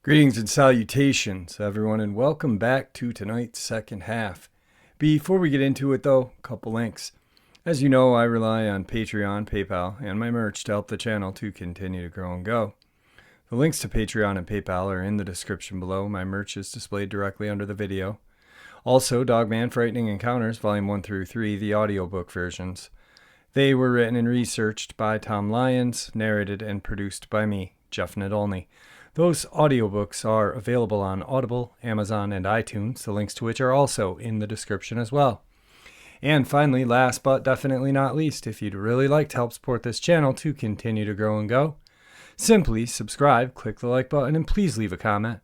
Greetings and salutations, everyone, and welcome back to tonight's second half. Before we get into it, though, a couple links. As you know, I rely on Patreon, PayPal, and my merch to help the channel to continue to grow and go. The links to Patreon and PayPal are in the description below. My merch is displayed directly under the video. Also, Dogman Frightening Encounters, Volume 1 through 3, the audiobook versions. They were written and researched by Tom Lyons, narrated and produced by me, Jeff Nadolny. Those audiobooks are available on Audible, Amazon, and iTunes, the links to which are also in the description as well. And finally, last but definitely not least, if you'd really like to help support this channel to continue to grow and go, simply subscribe, click the like button, and please leave a comment.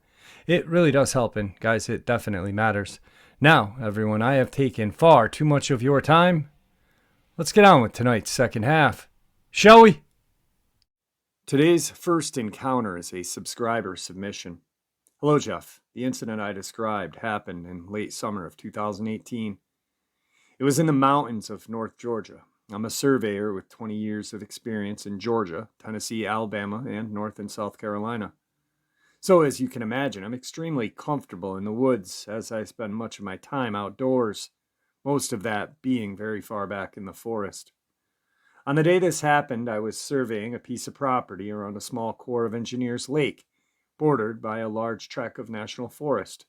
It really does help, and guys, it definitely matters. Now, everyone, I have taken far too much of your time. Let's get on with tonight's second half, shall we? Today's first encounter is a subscriber submission. Hello, Jeff. The incident I described happened in late summer of 2018. It was in the mountains of North Georgia. I'm a surveyor with 20 years of experience in Georgia, Tennessee, Alabama, and North and South Carolina. So, as you can imagine, I'm extremely comfortable in the woods as I spend much of my time outdoors, most of that being very far back in the forest. On the day this happened, I was surveying a piece of property around a small Corps of Engineers lake, bordered by a large tract of national forest.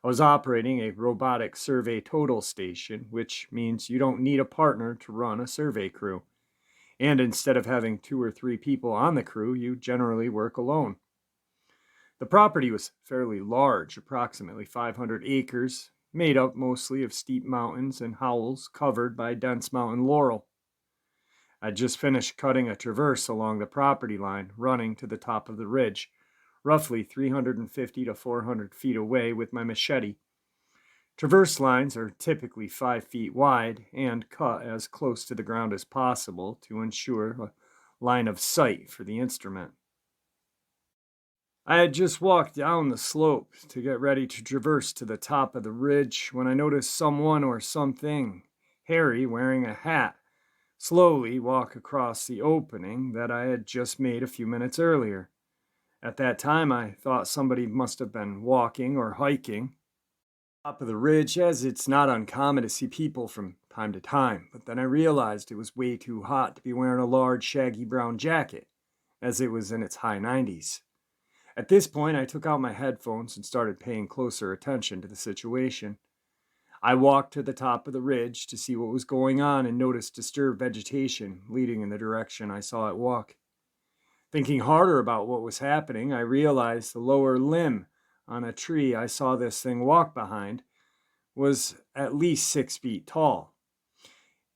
I was operating a robotic survey total station, which means you don't need a partner to run a survey crew. And instead of having 2 or 3 people on the crew, you generally work alone. The property was fairly large, approximately 500 acres, made up mostly of steep mountains and howls covered by dense mountain laurel. I'd just finished cutting a traverse along the property line, running to the top of the ridge, roughly 350 to 400 feet away with my machete. Traverse lines are typically 5 feet wide and cut as close to the ground as possible to ensure a line of sight for the instrument. I had just walked down the slope to get ready to traverse to the top of the ridge when I noticed someone or something, hairy, wearing a hat, slowly walk across the opening that I had just made a few minutes earlier. At that time, I thought somebody must have been walking or hiking top of the ridge, as it's not uncommon to see people from time to time, but then I realized it was way too hot to be wearing a large, shaggy brown jacket, as it was in its high 90s. At this point, I took out my headphones and started paying closer attention to the situation. I walked to the top of the ridge to see what was going on and noticed disturbed vegetation leading in the direction I saw it walk. Thinking harder about what was happening, I realized the lower limb on a tree I saw this thing walk behind was at least 6 feet tall.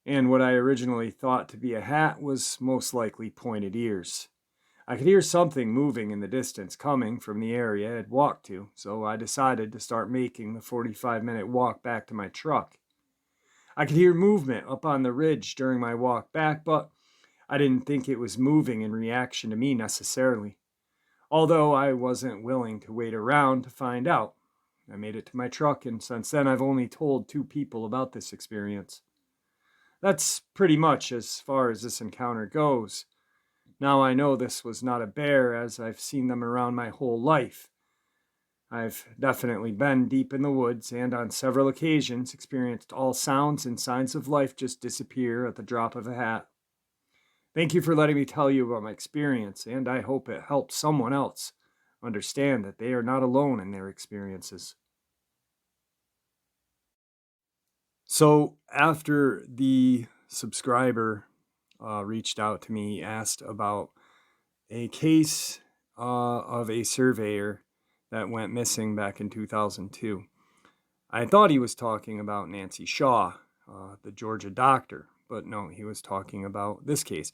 And what I originally thought to be a hat was most likely pointed ears. I could hear something moving in the distance coming from the area I had walked to, so I decided to start making the 45-minute walk back to my truck. I could hear movement up on the ridge during my walk back, but I didn't think it was moving in reaction to me necessarily, although I wasn't willing to wait around to find out. I made it to my truck, and since then I've only told 2 people about this experience. That's pretty much as far as this encounter goes. Now I know this was not a bear, as I've seen them around my whole life. I've definitely been deep in the woods and on several occasions experienced all sounds and signs of life just disappear at the drop of a hat. Thank you for letting me tell you about my experience, and I hope it helps someone else understand that they are not alone in their experiences. So after the subscriber reached out to me, asked about a case of a surveyor that went missing back in 2002. I thought he was talking about Nancy Shaw, the Georgia doctor, but no, he was talking about this case.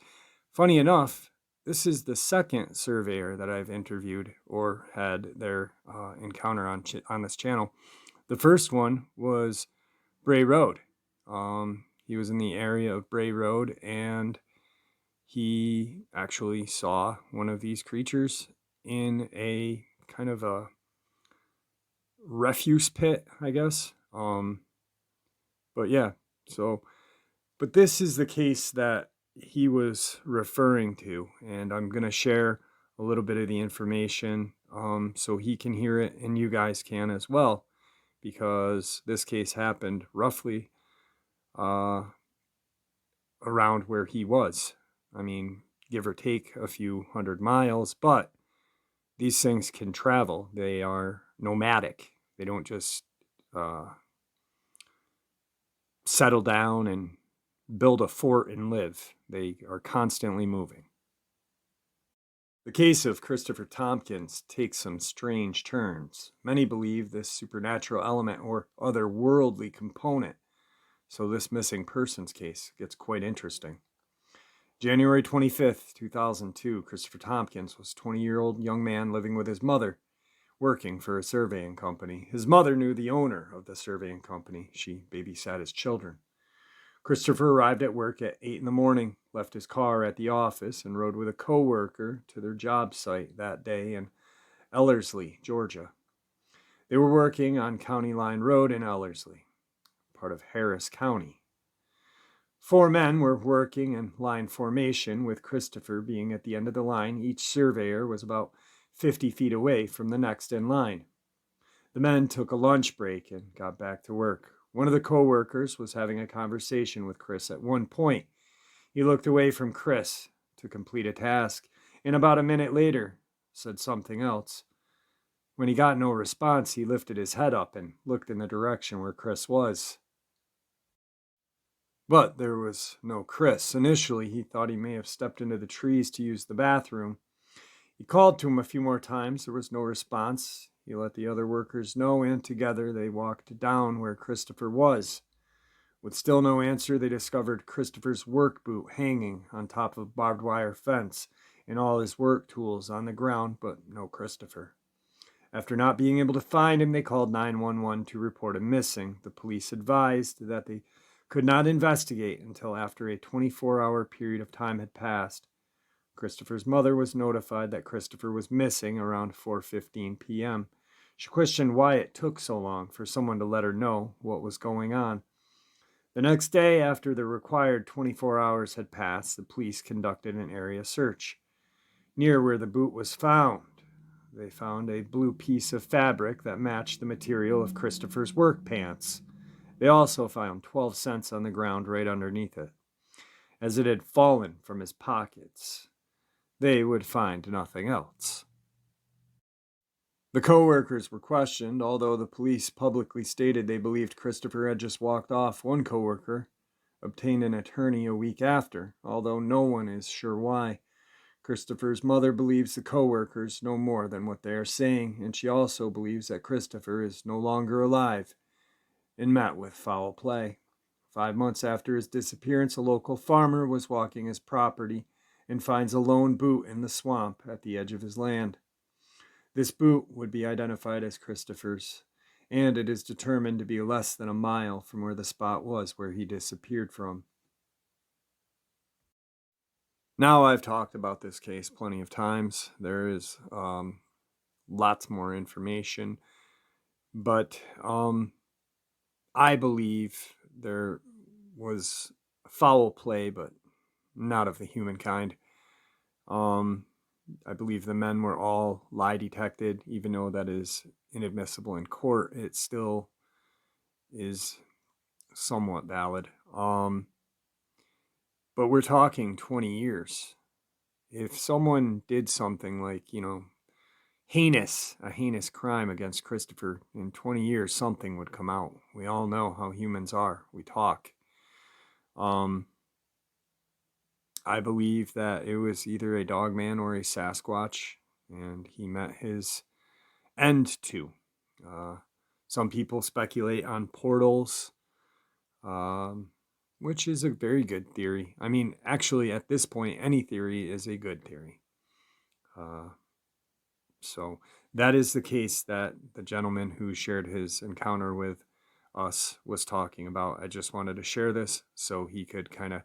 Funny enough, this is the second surveyor that I've interviewed or had their encounter on this channel. The first one was Bray Road. He was in the area of Bray Road, and he actually saw one of these creatures in a kind of a refuse pit, I guess. But yeah, so But this is the case that he was referring to, and I'm going to share a little bit of the information so he can hear it and you guys can as well, because this case happened roughly around where he was. I mean, give or take a few hundred miles, but these things can travel. They are nomadic. They don't just settle down and build a fort and live. They are constantly moving. The case of Christopher Tompkins takes some strange turns. Many believe this supernatural element or otherworldly component. So this missing persons case gets quite interesting. January 25th, 2002, Christopher Tompkins was a 20-year-old young man living with his mother, working for a surveying company. His mother knew the owner of the surveying company. She babysat his children. Christopher arrived at work at 8 in the morning, left his car at the office, and rode with a co-worker to their job site that day in Ellerslie, Georgia. They were working on County Line Road in Ellerslie, part of Harris County. 4 men were working in line formation, with Christopher being at the end of the line. Each surveyor was about 50 feet away from the next in line. The men took a lunch break and got back to work. One of the co-workers was having a conversation with Chris at one point. He looked away from Chris to complete a task, and about a minute later said something else. When he got no response, he lifted his head up and looked in the direction where Chris was. But there was no Chris. Initially, he thought he may have stepped into the trees to use the bathroom. He called to him a few more times. There was no response. He let the other workers know, and together they walked down where Christopher was. With still no answer, they discovered Christopher's work boot hanging on top of a barbed wire fence and all his work tools on the ground, but no Christopher. After not being able to find him, they called 911 to report him missing. The police advised that they could not investigate until after a 24-hour period of time had passed. Christopher's mother was notified that Christopher was missing around 4:15 p.m. She questioned why it took so long for someone to let her know what was going on. The next day, after the required 24 hours had passed, the police conducted an area search. Near where the boot was found, they found a blue piece of fabric that matched the material of Christopher's work pants. They also found 12 cents on the ground right underneath it, as it had fallen from his pockets. They would find nothing else. The co-workers were questioned, although the police publicly stated they believed Christopher had just walked off. One co-worker obtained an attorney a week after, although no one is sure why. Christopher's mother believes the co-workers know more than what they are saying, and she also believes that Christopher is no longer alive and met with foul play. 5 months after his disappearance, a local farmer was walking his property and finds a lone boot in the swamp at the edge of his land. This boot would be identified as Christopher's, and it is determined to be less than a mile from where the spot was where he disappeared from. Now, I've talked about this case plenty of times. There is lots more information, but I believe there was foul play, but not of the human kind. I believe the men were all lie detected, even though that is inadmissible in court. It still is somewhat valid. But we're talking 20 years. If someone did something like, a heinous crime against Christopher, in 20 years, something would come out. We all know how humans are. We talk. I believe that it was either a Dogman or a Sasquatch, and he met his end too. Some people speculate on portals, which is a very good theory. I mean, actually, at this point, any theory is a good theory. So that is the case that the gentleman who shared his encounter with us was talking about. I just wanted to share this so he could kind of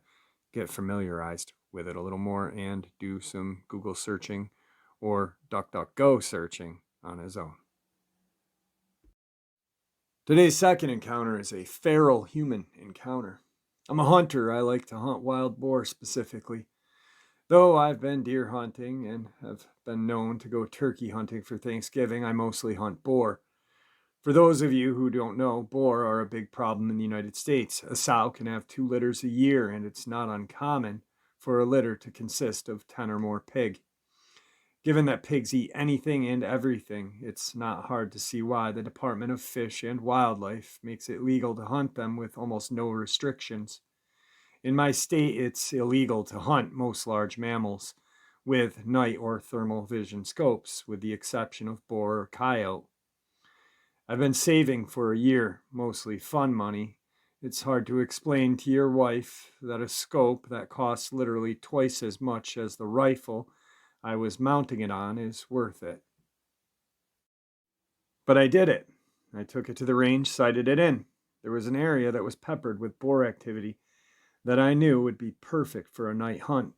get familiarized with it a little more and do some Google searching or DuckDuckGo searching on his own. Today's second encounter is a feral human encounter. I'm a hunter. I like to hunt wild boar specifically. Though I've been deer hunting and have been known to go turkey hunting for Thanksgiving, I mostly hunt boar. For those of you who don't know, boar are a big problem in the United States. A sow can have 2 litters a year, and it's not uncommon for a litter to consist of 10 or more pig. Given that pigs eat anything and everything, it's not hard to see why the Department of Fish and Wildlife makes it legal to hunt them with almost no restrictions. In my state, it's illegal to hunt most large mammals with night or thermal vision scopes, with the exception of boar or coyote. I've been saving for a year, mostly fun money. It's hard to explain to your wife that a scope that costs literally twice as much as the rifle I was mounting it on is worth it. But I did it. I took it to the range, sighted it in. There was an area that was peppered with boar activity that I knew would be perfect for a night hunt.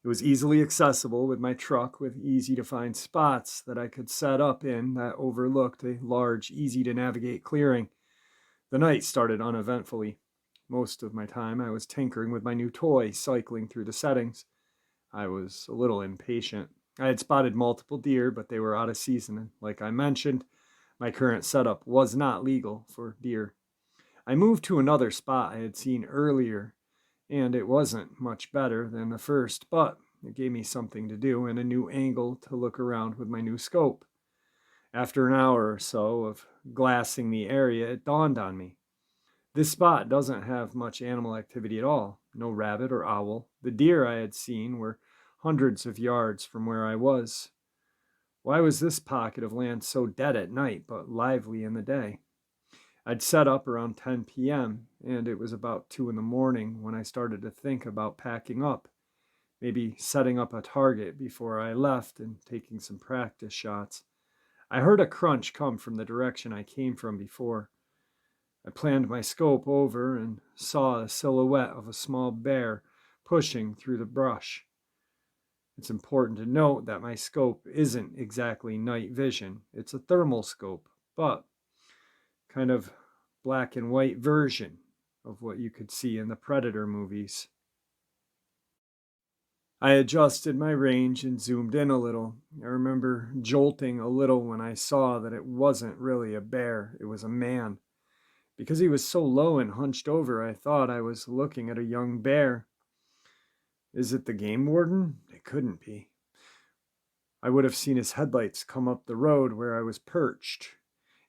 It was easily accessible with my truck, with easy to find spots that I could set up in that overlooked a large, easy to navigate clearing. The night started uneventfully. Most of my time I was tinkering with my new toy, cycling through the settings. I was a little impatient. I had spotted multiple deer, but they were out of season, and like I mentioned, my current setup was not legal for deer. I moved to another spot I had seen earlier, and it wasn't much better than the first, but it gave me something to do and a new angle to look around with my new scope. After an hour or so of glassing the area, it dawned on me. This spot doesn't have much animal activity at all. No rabbit or owl. The deer I had seen were hundreds of yards from where I was. Why was this pocket of land so dead at night but lively in the day? I'd set up around 10 p.m., and it was about 2 in the morning when I started to think about packing up, maybe setting up a target before I left and taking some practice shots. I heard a crunch come from the direction I came from before. I planned my scope over and saw a silhouette of a small bear pushing through the brush. It's important to note that my scope isn't exactly night vision. It's a thermal scope, but kind of black and white version of what you could see in the Predator movies. I adjusted my range and zoomed in a little. I remember jolting a little when I saw that it wasn't really a bear, it was a man. Because he was so low and hunched over, I thought I was looking at a young bear. Is it the game warden? It couldn't be. I would have seen his headlights come up the road where I was perched.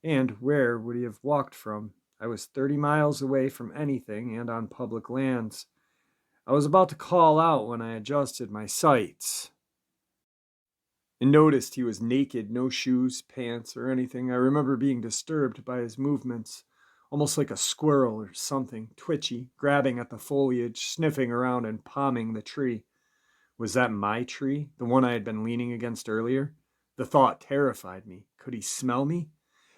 And where would he have walked from? I was 30 miles away from anything and on public lands. I was about to call out when I adjusted my sights and noticed he was naked, no shoes, pants, or anything. I remember being disturbed by his movements, almost like a squirrel or something, twitchy, grabbing at the foliage, sniffing around and palming the tree. Was that my tree, the one I had been leaning against earlier? The thought terrified me. Could he smell me?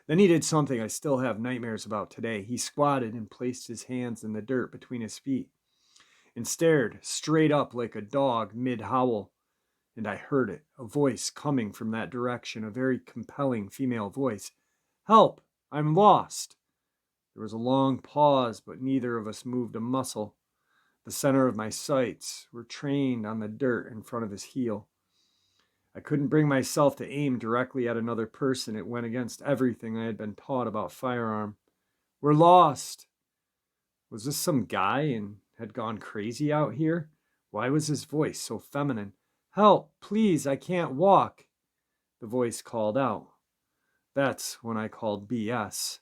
Then he did something I still have nightmares about today. He squatted and placed his hands in the dirt between his feet and stared straight up like a dog mid-howl. And I heard it, a voice coming from that direction, a very compelling female voice. "Help! I'm lost!" There was a long pause, but neither of us moved a muscle. The center of my sights were trained on the dirt in front of his heel. I couldn't bring myself to aim directly at another person. It went against everything I had been taught about firearm. "We're lost!" Was this some guy and had gone crazy out here? Why was his voice so feminine? "Help, please, I can't walk," the voice called out. That's when I called BS.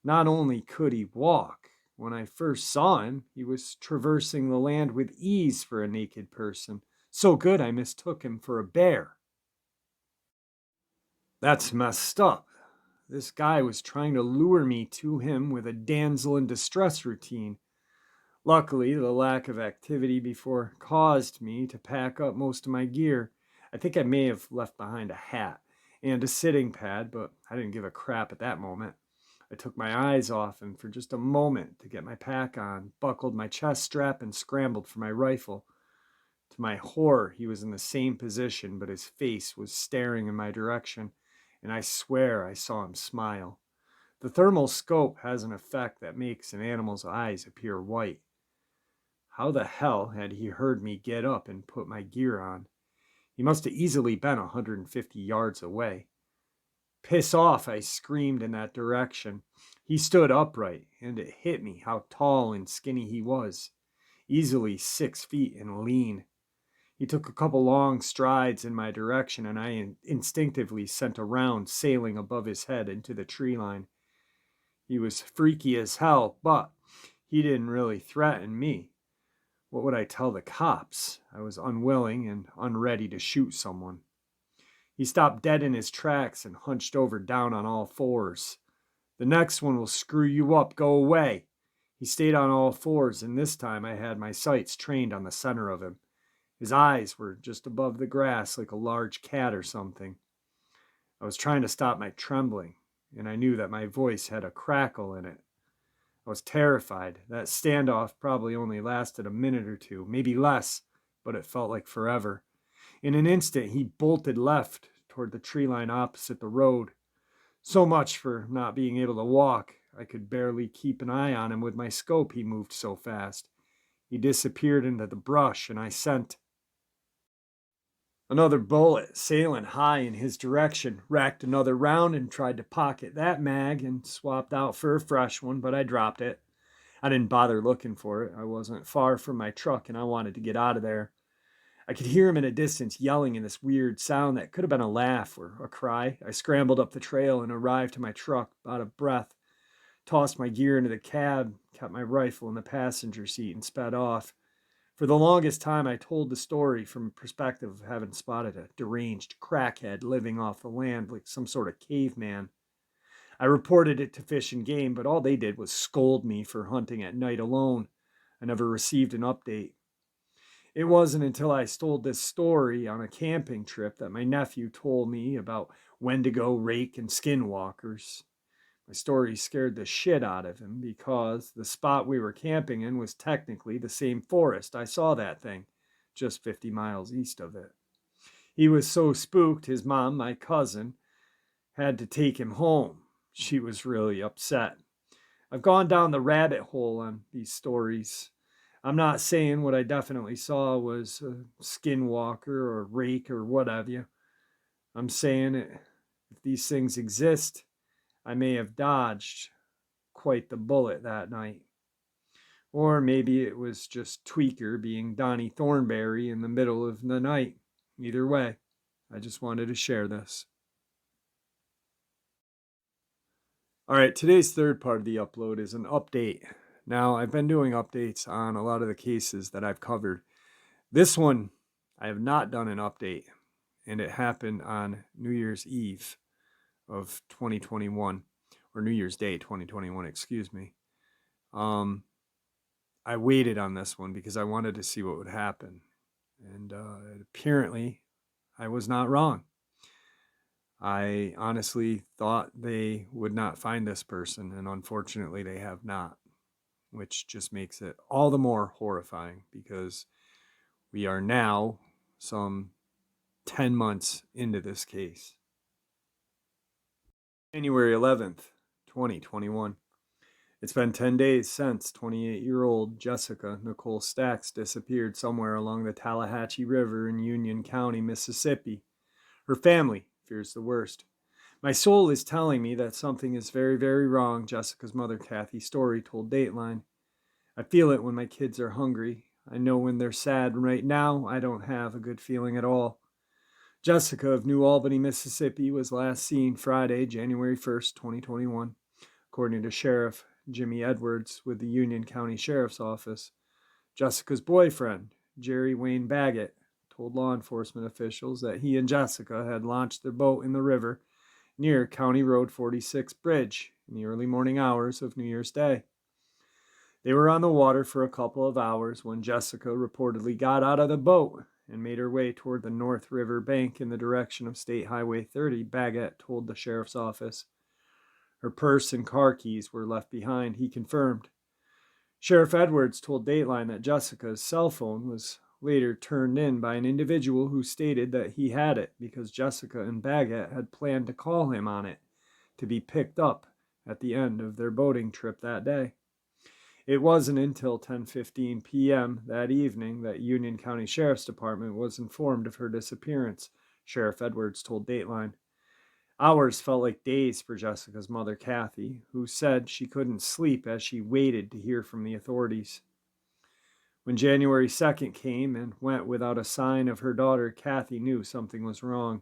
Not only could he walk, when I first saw him, he was traversing the land with ease for a naked person. So good I mistook him for a bear. That's messed up. This guy was trying to lure me to him with a damsel in distress routine. Luckily, the lack of activity before caused me to pack up most of my gear. I think I may have left behind a hat and a sitting pad, but I didn't give a crap at that moment. I took my eyes off him for just a moment to get my pack on, buckled my chest strap, and scrambled for my rifle. To my horror, he was in the same position, but his face was staring in my direction, and I swear I saw him smile. The thermal scope has an effect that makes an animal's eyes appear white. How the hell had he heard me get up and put my gear on? He must have easily been 150 yards away. Piss off, I screamed in that direction. He stood upright, and it hit me how tall and skinny he was, easily 6 feet and lean. He took a couple long strides in my direction, and I instinctively sent a round sailing above his head into the tree line. He was freaky as hell, but he didn't really threaten me. What would I tell the cops? I was unwilling and unready to shoot someone. He stopped dead in his tracks and hunched over down on all fours. The next one will screw you up. Go away. He stayed on all fours, and this time I had my sights trained on the center of him. His eyes were just above the grass like a large cat or something. I was trying to stop my trembling, and I knew that my voice had a crackle in it. I was terrified. That standoff probably only lasted a minute or two, maybe less, but it felt like forever. In an instant, he bolted left toward the tree line opposite the road. So much for not being able to walk. I could barely keep an eye on him with my scope, he moved so fast. He disappeared into the brush, and I sent another bullet, sailing high in his direction, racked another round and tried to pocket that mag and swapped out for a fresh one, but I dropped it. I didn't bother looking for it. I wasn't far from my truck, and I wanted to get out of there. I could hear him in a distance yelling in this weird sound that could have been a laugh or a cry. I scrambled up the trail and arrived to my truck, out of breath, tossed my gear into the cab, kept my rifle in the passenger seat, and sped off. For the longest time, I told the story from a perspective of having spotted a deranged crackhead living off the land like some sort of caveman. I reported it to Fish and Game, but all they did was scold me for hunting at night alone. I never received an update. It wasn't until I told this story on a camping trip that my nephew told me about Wendigo, rake, and skinwalkers. My story scared the shit out of him because the spot we were camping in was technically the same forest. I saw that thing, just 50 miles east of it. He was so spooked, his mom, my cousin, had to take him home. She was really upset. I've gone down the rabbit hole on these stories. I'm not saying what I definitely saw was a skinwalker or rake or what have you. I'm saying if these things exist, I may have dodged quite the bullet that night. Or maybe it was just Tweaker being Donnie Thornberry in the middle of the night. Either way, I just wanted to share this. All right, today's third part of the upload is an update. Now, I've been doing updates on a lot of the cases that I've covered. This one, I have not done an update, and it happened on New Year's Eve of 2021, or New Year's Day 2021, excuse me. I waited on this one because I wanted to see what would happen, and apparently I was not wrong. I honestly thought they would not find this person, and unfortunately they have not, which just makes it all the more horrifying because we are now some 10 months into this case. January 11th, 2021. It's been 10 days since 28-year-old Jessica Nicole Stacks disappeared somewhere along the Tallahatchie River in Union County, Mississippi. Her family fears the worst. My soul is telling me that something is very, very wrong, Jessica's mother, Kathy Story, told Dateline. I feel it when my kids are hungry. I know when they're sad. Right now, I don't have a good feeling at all. Jessica of New Albany, Mississippi, was last seen Friday, January 1st, 2021, according to Sheriff Jimmy Edwards with the Union County Sheriff's Office. Jessica's boyfriend, Jerry Wayne Baggett, told law enforcement officials that he and Jessica had launched their boat in the river near County Road 46 Bridge in the early morning hours of New Year's Day. They were on the water for a couple of hours when Jessica reportedly got out of the boat and made her way toward the North River bank in the direction of State Highway 30, Baggett told the sheriff's office. Her purse and car keys were left behind, he confirmed. Sheriff Edwards told Dateline that Jessica's cell phone was later turned in by an individual who stated that he had it because Jessica and Baggett had planned to call him on it to be picked up at the end of their boating trip that day. It wasn't until 10:15 p.m. that evening that Union County Sheriff's Department was informed of her disappearance, Sheriff Edwards told Dateline. Hours felt like days for Jessica's mother, Kathy, who said she couldn't sleep as she waited to hear from the authorities. When January 2nd came and went without a sign of her daughter, Kathy knew something was wrong.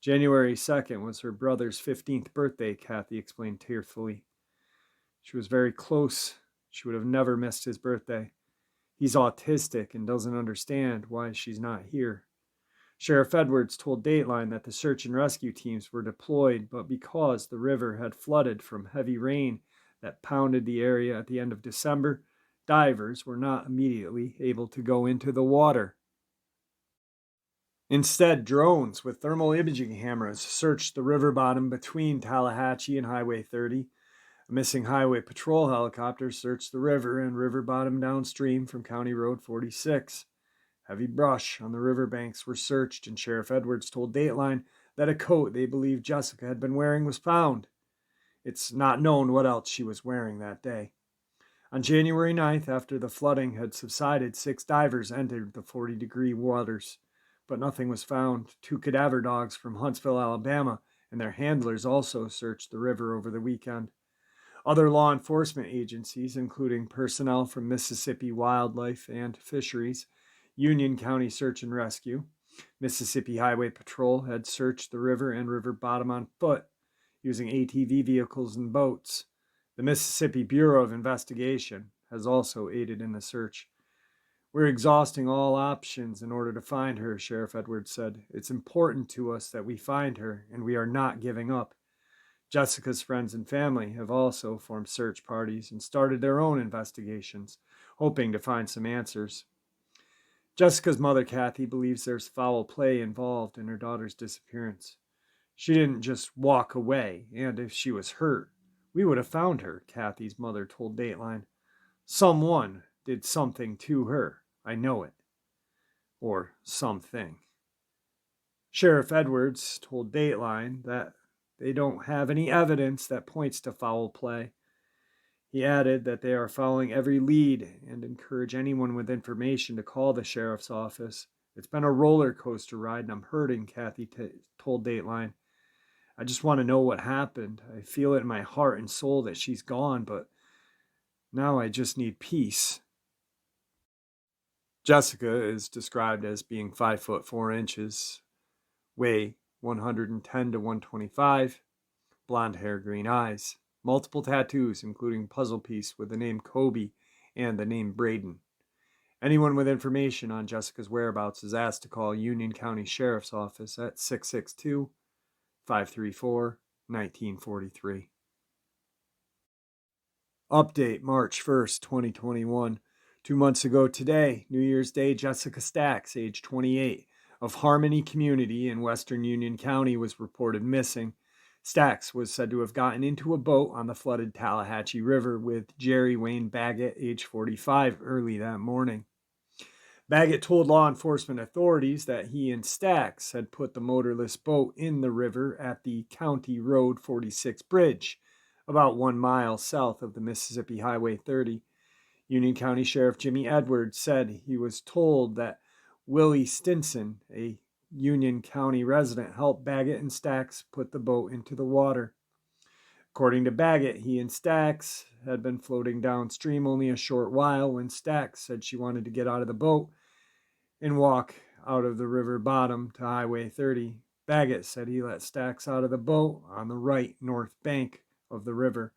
January 2nd was her brother's 15th birthday, Kathy explained tearfully. She was very close. She would have never missed his birthday. He's autistic and doesn't understand why she's not here. Sheriff Edwards told Dateline that the search and rescue teams were deployed, but because the river had flooded from heavy rain that pounded the area at the end of December, divers were not immediately able to go into the water. Instead, drones with thermal imaging cameras searched the river bottom between Tallahatchie and Highway 30. A missing highway patrol helicopter searched the river and river bottom downstream from County Road 46. Heavy brush on the riverbanks were searched, and Sheriff Edwards told Dateline that a coat they believed Jessica had been wearing was found. It's not known what else she was wearing that day. On January 9th, after the flooding had subsided, 6 divers entered the 40-degree waters, but nothing was found. 2 cadaver dogs from Huntsville, Alabama, and their handlers also searched the river over the weekend. Other law enforcement agencies, including personnel from Mississippi Wildlife and Fisheries, Union County Search and Rescue, Mississippi Highway Patrol, had searched the river and river bottom on foot, using ATV vehicles and boats. The Mississippi Bureau of Investigation has also aided in the search. We're exhausting all options in order to find her, Sheriff Edwards said. It's important to us that we find her, and we are not giving up. Jessica's friends and family have also formed search parties and started their own investigations, hoping to find some answers. Jessica's mother, Kathy, believes there's foul play involved in her daughter's disappearance. She didn't just walk away, and if she was hurt, we would have found her, Kathy's mother told Dateline. Someone did something to her. I know it. Or something. Sheriff Edwards told Dateline that they don't have any evidence that points to foul play. He added that they are following every lead and encourage anyone with information to call the sheriff's office. It's been a roller coaster ride and I'm hurting, Kathy told Dateline. I just want to know what happened. I feel it in my heart and soul that she's gone, but now I just need peace. Jessica is described as being 5 foot 4 inches, weigh 110 to 125, blonde hair, green eyes, multiple tattoos, including puzzle piece with the name Kobe and the name Braden. Anyone with information on Jessica's whereabouts is asked to call Union County Sheriff's Office at 662-534-1943. Update March 1st, 2021. 2 months ago today, New Year's Day, Jessica Stacks, age 28, of Harmony Community in Western Union County was reported missing. Stacks was said to have gotten into a boat on the flooded Tallahatchie River with Jerry Wayne Baggett, age 45, early that morning. Baggett told law enforcement authorities that he and Stacks had put the motorless boat in the river at the County Road 46 bridge, about 1 mile south of the Mississippi Highway 30. Union County Sheriff Jimmy Edwards said he was told that Willie Stinson, a Union County resident, helped Baggett and Stacks put the boat into the water. According to Baggett, he and Stacks had been floating downstream only a short while when Stacks said she wanted to get out of the boat and walk out of the river bottom to Highway 30. Baggett said he let Stacks out of the boat on the right north bank of the river.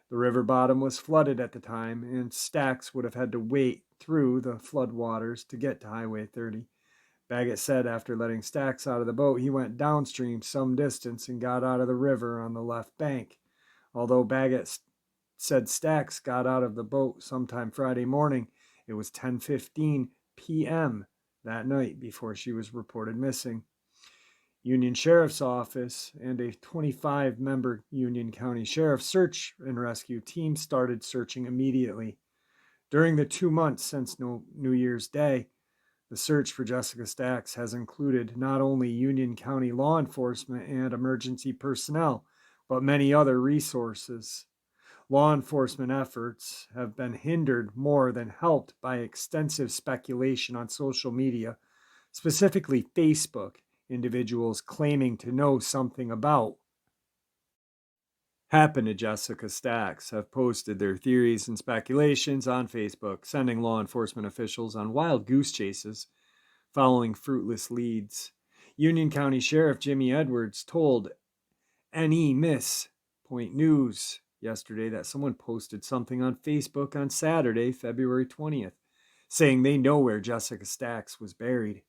The river bottom was flooded at the time, and Stacks would have had to wade through the floodwaters to get to Highway 30. Baggett said after letting Stacks out of the boat, he went downstream some distance and got out of the river on the left bank. Although Baggett said Stacks got out of the boat sometime Friday morning, it was 10:15 p.m. that night before she was reported missing. Union Sheriff's Office and a 25-member Union County Sheriff Search and Rescue team started searching immediately. During the 2 months since New Year's Day, the search for Jessica Stacks has included not only Union County law enforcement and emergency personnel, but many other resources. Law enforcement efforts have been hindered more than helped by extensive speculation on social media, specifically Facebook, individuals claiming to know something about happened to Jessica Stacks have posted their theories and speculations on Facebook, sending law enforcement officials on wild goose chases following fruitless leads. Union County Sheriff Jimmy Edwards told NE Miss Point News yesterday that someone posted something on Facebook on Saturday, February 20th, saying they know where Jessica Stacks was buried.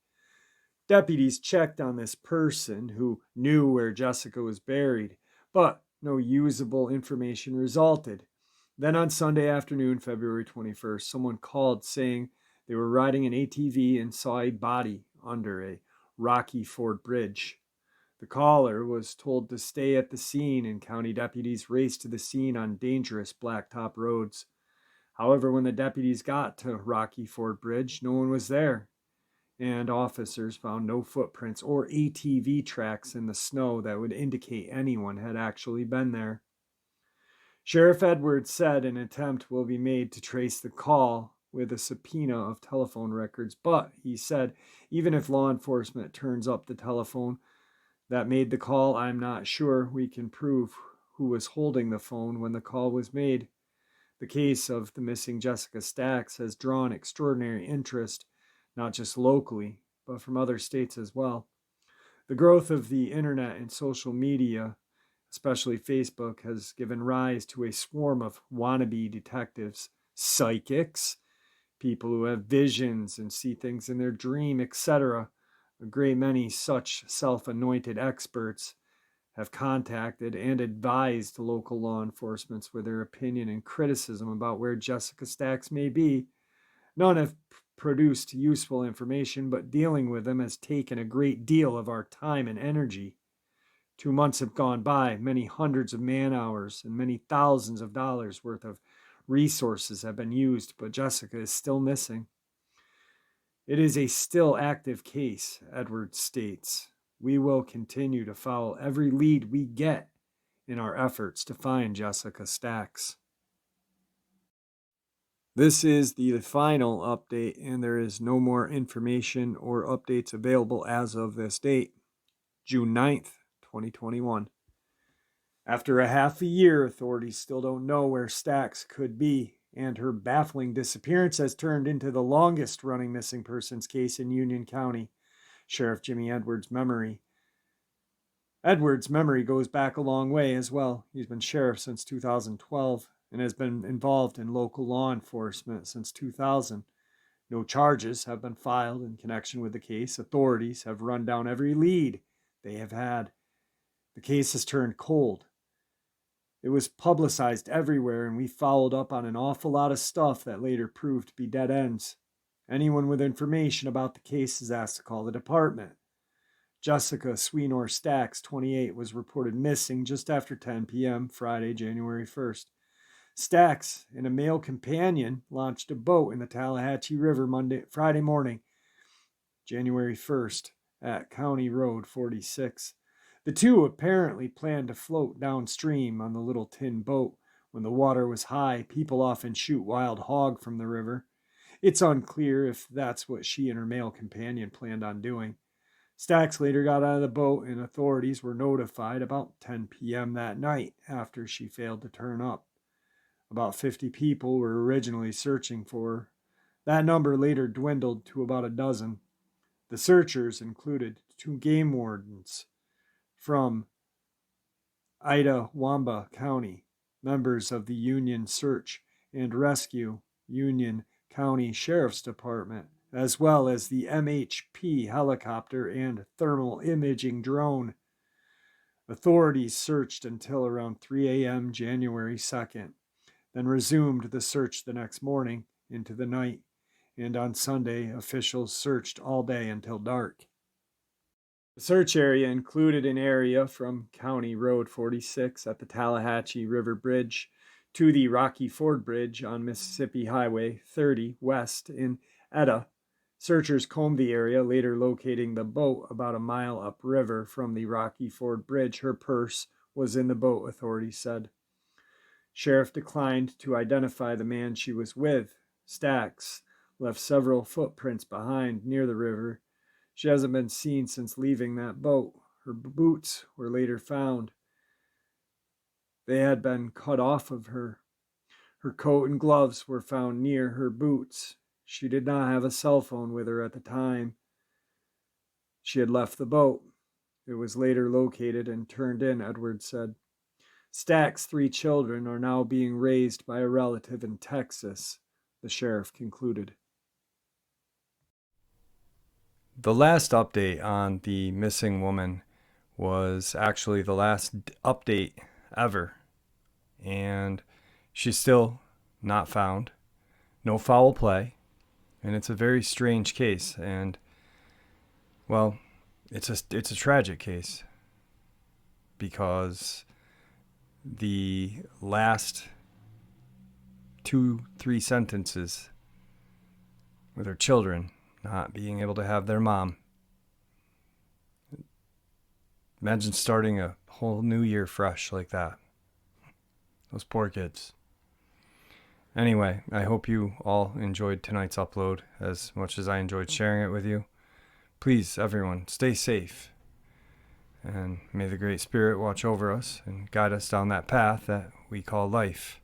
Deputies checked on this person who knew where Jessica was buried, but no usable information resulted. Then on Sunday afternoon, February 21st, someone called saying they were riding an ATV and saw a body under a rocky ford bridge. The caller was told to stay at the scene, and county deputies raced to the scene on dangerous blacktop roads. However, when the deputies got to Rocky Ford Bridge, no one was there, and officers found no footprints or ATV tracks in the snow that would indicate anyone had actually been there. Sheriff Edwards said an attempt will be made to trace the call with a subpoena of telephone records, but he said even if law enforcement turns up the telephone that made the call, I'm not sure we can prove who was holding the phone when the call was made. The case of the missing Jessica Stacks has drawn extraordinary interest, not just locally, but from other states as well. The growth of the internet and social media, especially Facebook, has given rise to a swarm of wannabe detectives, psychics, people who have visions and see things in their dream, etc. A great many such self-anointed experts have contacted and advised local law enforcement with their opinion and criticism about where Jessica Stacks may be. None have produced useful information, but dealing with them has taken a great deal of our time and energy. 2 months have gone by, many hundreds of man hours and many thousands of dollars worth of resources have been used, but Jessica is still missing. It is a still active case, Edwards states. We will continue to follow every lead we get in our efforts to find Jessica Stacks. This is the final update, and there is no more information or updates available as of this date, June 9th, 2021. After a half a year, authorities still don't know where Stacks could be, and her baffling disappearance has turned into the longest running missing persons case in Union County. Sheriff Jimmy Edwards' memory. Edwards' memory goes back a long way as well. He's been sheriff since 2012 and has been involved in local law enforcement since 2000. No charges have been filed in connection with the case. Authorities have run down every lead they have had. The case has turned cold. It was publicized everywhere, and we followed up on an awful lot of stuff that later proved to be dead ends. Anyone with information about the case is asked to call the department. Jessica Sweenor Stacks, 28, was reported missing just after 10 p.m. Friday, January 1st. Stacks and a male companion launched a boat in the Tallahatchie River Friday morning, January 1st, at County Road 46. The two apparently planned to float downstream on the little tin boat. When the water was high, people often shoot wild hog from the river. It's unclear if that's what she and her male companion planned on doing. Stacks later got out of the boat, and authorities were notified about 10 p.m. that night after she failed to turn up. About 50 people were originally searching for her. That number later dwindled to about a dozen. The searchers included 2 game wardens from Itawamba County, members of the Union Search and Rescue Union County Sheriff's Department, as well as the MHP helicopter and thermal imaging drone. Authorities searched until around 3 a.m. January 2nd, then resumed the search the next morning into the night, and on Sunday, officials searched all day until dark. The search area included an area from County Road 46 at the Tallahatchie River Bridge to the Rocky Ford Bridge on Mississippi Highway 30 west in Etta. Searchers combed the area, later locating the boat about a mile upriver from the Rocky Ford Bridge. Her purse was in the boat, authorities said. Sheriff declined to identify the man she was with. Stacks left several footprints behind near the river. She hasn't been seen since leaving that boat. Her boots were later found. They had been cut off of her. Her coat and gloves were found near her boots. She did not have a cell phone with her at the time she had left the boat. It was later located and turned in, Edwards said. Stack's 3 children are now being raised by a relative in Texas, the sheriff concluded. The last update on the missing woman was actually the last update ever. And she's still not found. No foul play. And it's a very strange case. And, well, it's a tragic case. Because the last 2-3 sentences with her children not being able to have their mom. Imagine starting a whole new year fresh like that. Those poor kids. Anyway, I hope you all enjoyed tonight's upload as much as I enjoyed sharing it with you. Please, everyone, stay safe. And may the Great Spirit watch over us and guide us down that path that we call life.